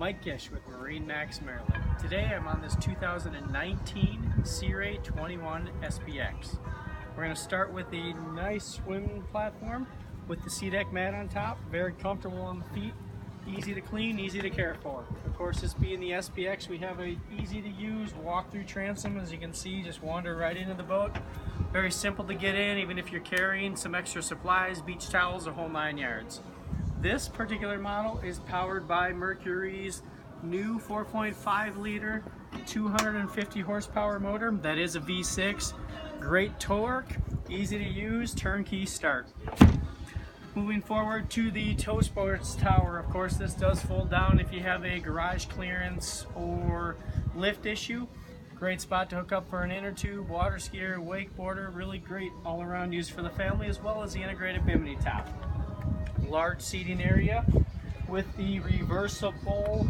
Mike Gish with MarineMax, Maryland. Today I'm on this 2019 Sea Ray 21 SPX. We're going to start with a nice swim platform with the sea deck mat on top, very comfortable on the feet, easy to clean, easy to care for. Of course, this being the SPX, we have a easy to use walk-through transom. As you can see, just wander right into the boat. Very simple to get in, even if you're carrying some extra supplies, beach towels, the whole 9 yards. This particular model is powered by Mercury's new 4.5 liter 250 horsepower motor. That is a V6. Great torque, easy to use, turnkey start. Moving forward to the tow sports tower, of course this does fold down if you have a garage clearance or lift issue. Great spot to hook up for an inner tube, water skier, wakeboarder. Really great all around use for the family, as well as the integrated bimini top. Large seating area with the reversible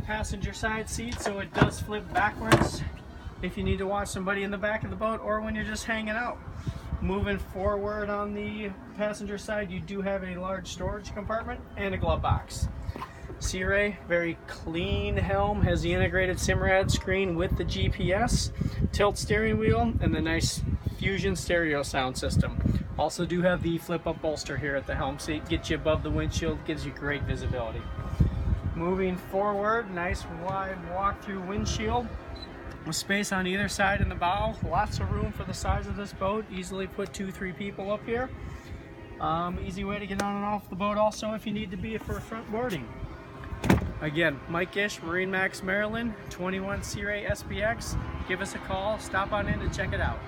passenger side seat, so it does flip backwards if you need to watch somebody in the back of the boat or when you're just hanging out. Moving forward on the passenger side, you do have a large storage compartment and a glove box. Sea Ray, very clean helm, has the integrated SIMRAD screen with the GPS, tilt steering wheel, and the nice Fusion stereo sound system. Also do have the flip-up bolster here at the helm seat, gets you above the windshield, gives you great visibility. Moving forward, nice wide walk-through windshield with space on either side in the bow. Lots of room for the size of this boat. Easily put 2-3 people up here. Easy way to get on and off the boat also if you need to be for front boarding. Again, Mike Gish, MarineMax, Maryland, 21 Sea Ray SPX. Give us a call, stop on in and check it out.